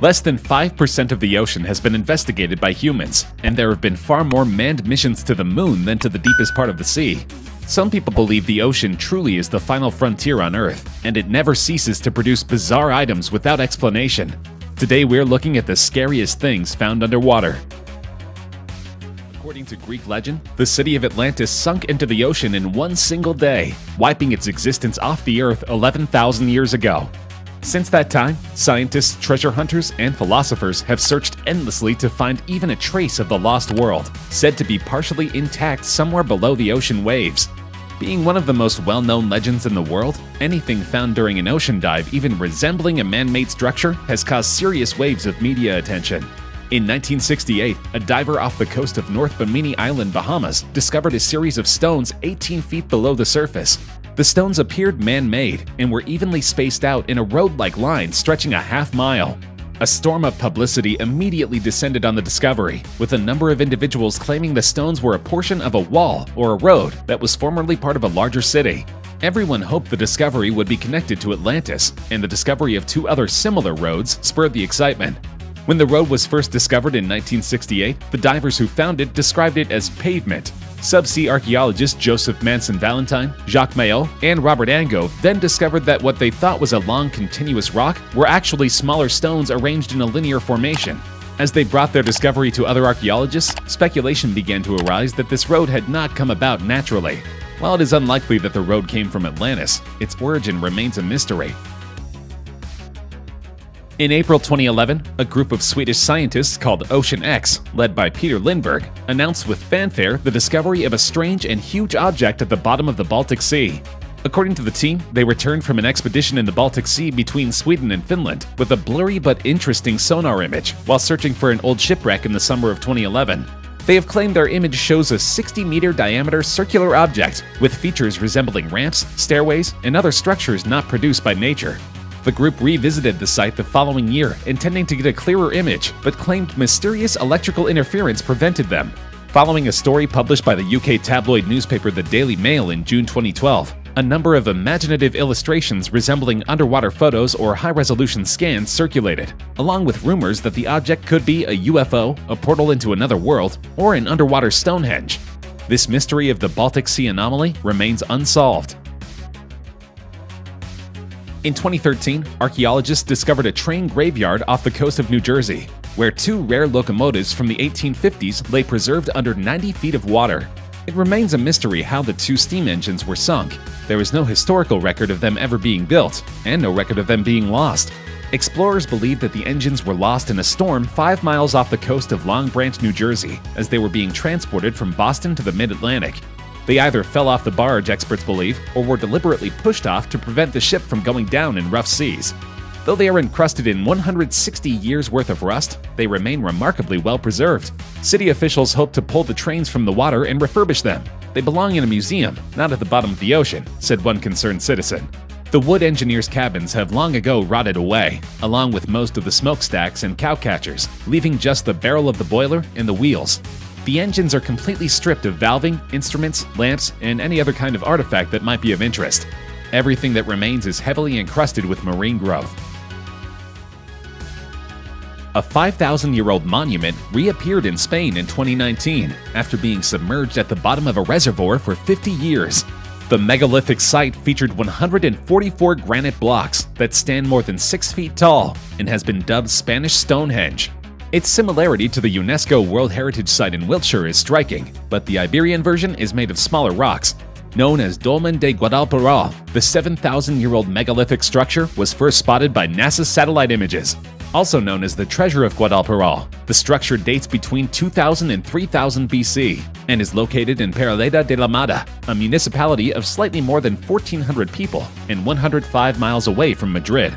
Less than 5% of the ocean has been investigated by humans, and there have been far more manned missions to the moon than to the deepest part of the sea. Some people believe the ocean truly is the final frontier on Earth, and it never ceases to produce bizarre items without explanation. Today we're looking at the scariest things found underwater. According to Greek legend, the city of Atlantis sunk into the ocean in one single day, wiping its existence off the Earth 11,000 years ago. Since that time, scientists, treasure hunters, and philosophers have searched endlessly to find even a trace of the lost world, said to be partially intact somewhere below the ocean waves. Being one of the most well-known legends in the world, anything found during an ocean dive even resembling a man-made structure has caused serious waves of media attention. In 1968, a diver off the coast of North Bimini Island, Bahamas, discovered a series of stones 18 feet below the surface. The stones appeared man-made and were evenly spaced out in a road-like line stretching a half-mile. A storm of publicity immediately descended on the discovery, with a number of individuals claiming the stones were a portion of a wall or a road that was formerly part of a larger city. Everyone hoped the discovery would be connected to Atlantis, and the discovery of two other similar roads spurred the excitement. When the road was first discovered in 1968, the divers who found it described it as pavement. Subsea archaeologists Joseph Manson Valentine, Jacques Maillot, and Robert Angot then discovered that what they thought was a long continuous rock were actually smaller stones arranged in a linear formation. As they brought their discovery to other archaeologists, speculation began to arise that this road had not come about naturally. While it is unlikely that the road came from Atlantis, its origin remains a mystery. In April 2011, a group of Swedish scientists called Ocean X, led by Peter Lindberg, announced with fanfare the discovery of a strange and huge object at the bottom of the Baltic Sea. According to the team, they returned from an expedition in the Baltic Sea between Sweden and Finland with a blurry but interesting sonar image while searching for an old shipwreck in the summer of 2011. They have claimed their image shows a 60-meter diameter circular object with features resembling ramps, stairways, and other structures not produced by nature. The group revisited the site the following year, intending to get a clearer image, but claimed mysterious electrical interference prevented them. Following a story published by the UK tabloid newspaper The Daily Mail in June 2012, a number of imaginative illustrations resembling underwater photos or high-resolution scans circulated, along with rumors that the object could be a UFO, a portal into another world, or an underwater Stonehenge. This mystery of the Baltic Sea anomaly remains unsolved. In 2013, archaeologists discovered a train graveyard off the coast of New Jersey, where two rare locomotives from the 1850s lay preserved under 90 feet of water. It remains a mystery how the two steam engines were sunk. There is no historical record of them ever being built, and no record of them being lost. Explorers believe that the engines were lost in a storm 5 miles off the coast of Long Branch, New Jersey, as they were being transported from Boston to the mid-Atlantic. They either fell off the barge, experts believe, or were deliberately pushed off to prevent the ship from going down in rough seas. Though they are encrusted in 160 years' worth of rust, they remain remarkably well preserved. City officials hope to pull the trains from the water and refurbish them. They belong in a museum, not at the bottom of the ocean, said one concerned citizen. The wood engineers' cabins have long ago rotted away, along with most of the smokestacks and cowcatchers, leaving just the barrel of the boiler and the wheels. The engines are completely stripped of valving, instruments, lamps, and any other kind of artifact that might be of interest. Everything that remains is heavily encrusted with marine growth. A 5,000-year-old monument reappeared in Spain in 2019 after being submerged at the bottom of a reservoir for 50 years. The megalithic site featured 144 granite blocks that stand more than 6 feet tall and has been dubbed Spanish Stonehenge. Its similarity to the UNESCO World Heritage Site in Wiltshire is striking, but the Iberian version is made of smaller rocks. Known as Dolmen de Guadalperal, the 7,000-year-old megalithic structure was first spotted by NASA's satellite images. Also known as the Treasure of Guadalperal, the structure dates between 2000 and 3000 BC and is located in Peraleda de la Mata, a municipality of slightly more than 1,400 people and 105 miles away from Madrid.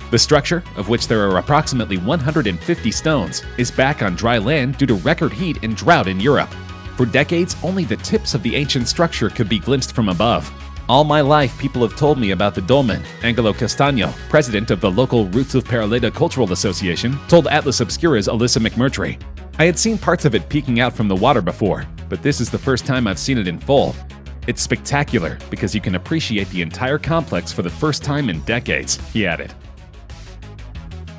The structure, of which there are approximately 150 stones, is back on dry land due to record heat and drought in Europe. For decades, only the tips of the ancient structure could be glimpsed from above. All my life, people have told me about the dolmen, Angelo Castaño, president of the local Roots of Peraleda Cultural Association, told Atlas Obscura's Alyssa McMurtry. I had seen parts of it peeking out from the water before, but this is the first time I've seen it in full. It's spectacular because you can appreciate the entire complex for the first time in decades, he added.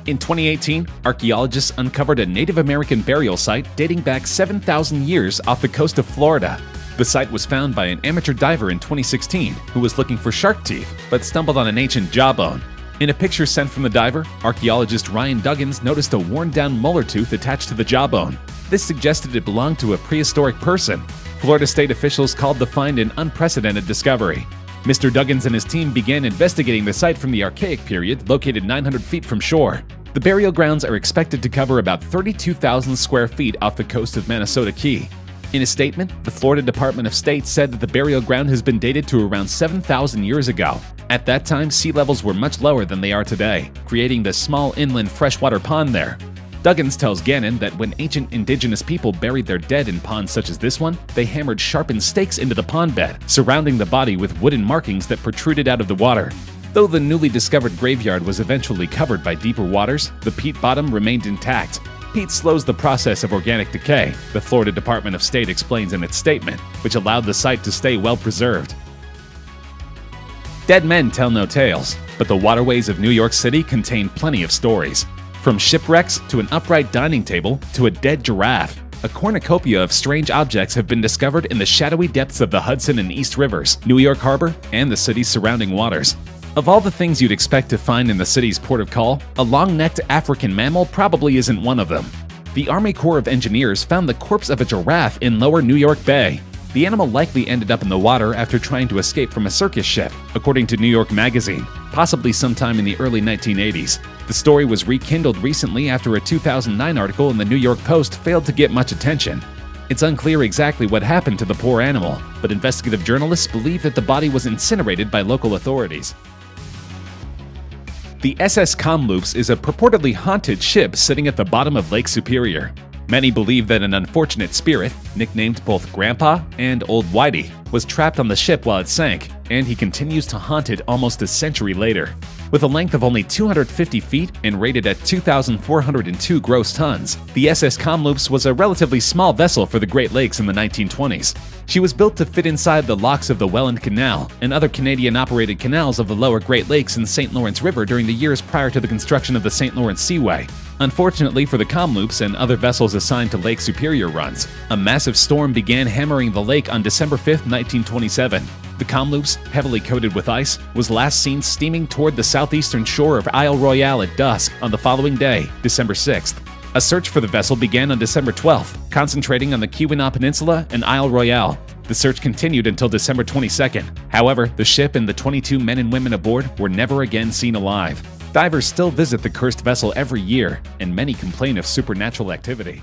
In 2018, archaeologists uncovered a Native American burial site dating back 7,000 years off the coast of Florida. The site was found by an amateur diver in 2016 who was looking for shark teeth but stumbled on an ancient jawbone. In a picture sent from the diver, archaeologist Ryan Duggins noticed a worn-down molar tooth attached to the jawbone. This suggested it belonged to a prehistoric person. Florida state officials called the find an unprecedented discovery. Mr. Duggins and his team began investigating the site from the Archaic period, located 900 feet from shore. The burial grounds are expected to cover about 32,000 square feet off the coast of Manasota Key. In a statement, the Florida Department of State said that the burial ground has been dated to around 7,000 years ago. At that time, sea levels were much lower than they are today, creating the small inland freshwater pond there. Duggins tells Gannon that when ancient indigenous people buried their dead in ponds such as this one, they hammered sharpened stakes into the pond bed, surrounding the body with wooden markings that protruded out of the water. Though the newly discovered graveyard was eventually covered by deeper waters, the peat bottom remained intact. Peat slows the process of organic decay, the Florida Department of State explains in its statement, which allowed the site to stay well preserved. Dead men tell no tales, but the waterways of New York City contain plenty of stories. From shipwrecks to an upright dining table to a dead giraffe, a cornucopia of strange objects have been discovered in the shadowy depths of the Hudson and East Rivers, New York Harbor, and the city's surrounding waters. Of all the things you'd expect to find in the city's port of call, a long-necked African mammal probably isn't one of them. The Army Corps of Engineers found the corpse of a giraffe in lower New York Bay. The animal likely ended up in the water after trying to escape from a circus ship, according to New York Magazine, possibly sometime in the early 1980s. The story was rekindled recently after a 2009 article in the New York Post failed to get much attention. It's unclear exactly what happened to the poor animal, but investigative journalists believe that the body was incinerated by local authorities. The SS Kamloops is a purportedly haunted ship sitting at the bottom of Lake Superior. Many believe that an unfortunate spirit, nicknamed both Grandpa and Old Whitey, was trapped on the ship while it sank, and he continues to haunt it almost a century later. With a length of only 250 feet and rated at 2,402 gross tons, the SS Kamloops was a relatively small vessel for the Great Lakes in the 1920s. She was built to fit inside the locks of the Welland Canal and other Canadian-operated canals of the lower Great Lakes and St. Lawrence River during the years prior to the construction of the St. Lawrence Seaway. Unfortunately for the Kamloops and other vessels assigned to Lake Superior runs, a massive storm began hammering the lake on December 5, 1927. The Kamloops, heavily coated with ice, was last seen steaming toward the southeastern shore of Isle Royale at dusk on the following day, December 6th. A search for the vessel began on December 12th, concentrating on the Keweenaw Peninsula and Isle Royale. The search continued until December 22nd. However, the ship and the 22 men and women aboard were never again seen alive. Divers still visit the cursed vessel every year, and many complain of supernatural activity.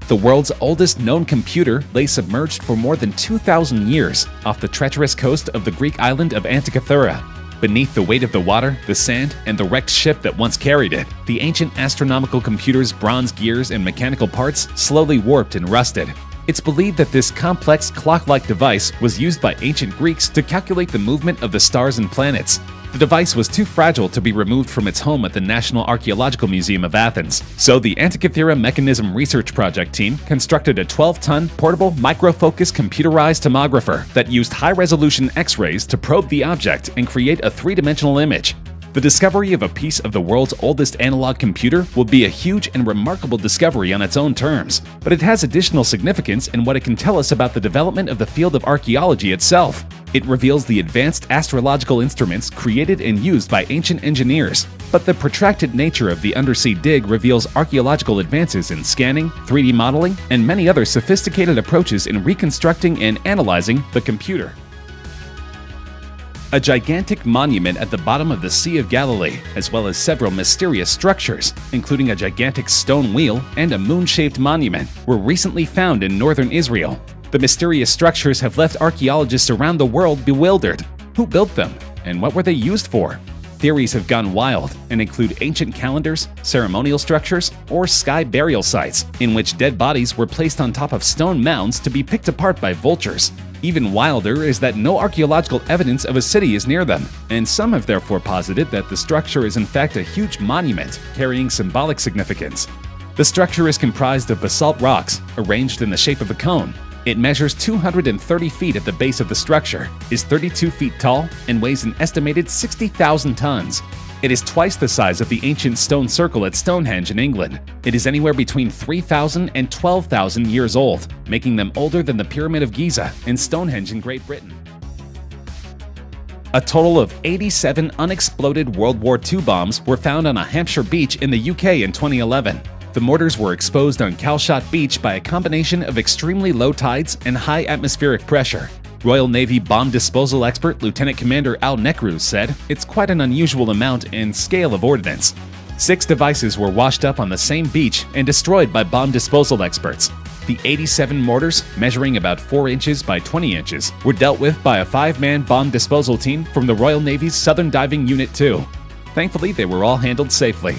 The world's oldest known computer lay submerged for more than 2,000 years off the treacherous coast of the Greek island of Antikythera. Beneath the weight of the water, the sand, and the wrecked ship that once carried it, the ancient astronomical computer's bronze gears and mechanical parts slowly warped and rusted. It's believed that this complex clock-like device was used by ancient Greeks to calculate the movement of the stars and planets. The device was too fragile to be removed from its home at the National Archaeological Museum of Athens, so the Antikythera Mechanism Research Project team constructed a 12-ton portable microfocus computerized tomographer that used high-resolution X-rays to probe the object and create a three-dimensional image. The discovery of a piece of the world's oldest analog computer will be a huge and remarkable discovery on its own terms, but it has additional significance in what it can tell us about the development of the field of archaeology itself. It reveals the advanced astrological instruments created and used by ancient engineers, but the protracted nature of the undersea dig reveals archaeological advances in scanning, 3D modeling, and many other sophisticated approaches in reconstructing and analyzing the computer. A gigantic monument at the bottom of the Sea of Galilee, as well as several mysterious structures, including a gigantic stone wheel and a moon-shaped monument, were recently found in northern Israel. The mysterious structures have left archaeologists around the world bewildered. Who built them, and what were they used for? Theories have gone wild and include ancient calendars, ceremonial structures, or sky burial sites, in which dead bodies were placed on top of stone mounds to be picked apart by vultures. Even wilder is that no archaeological evidence of a city is near them, and some have therefore posited that the structure is in fact a huge monument carrying symbolic significance. The structure is comprised of basalt rocks arranged in the shape of a cone. It measures 230 feet at the base of the structure, is 32 feet tall, and weighs an estimated 60,000 tons. It is twice the size of the ancient stone circle at Stonehenge in England. It is anywhere between 3,000 and 12,000 years old, making them older than the Pyramid of Giza and Stonehenge in Great Britain. A total of 87 unexploded World War II bombs were found on a Hampshire beach in the UK in 2011. The mortars were exposed on Calshot Beach by a combination of extremely low tides and high atmospheric pressure. Royal Navy bomb disposal expert Lieutenant Commander Al Necruz said, "It's quite an unusual amount and scale of ordnance." 6 devices were washed up on the same beach and destroyed by bomb disposal experts. The 87 mortars, measuring about 4 inches by 20 inches, were dealt with by a 5-man bomb disposal team from the Royal Navy's Southern Diving Unit 2. Thankfully, they were all handled safely.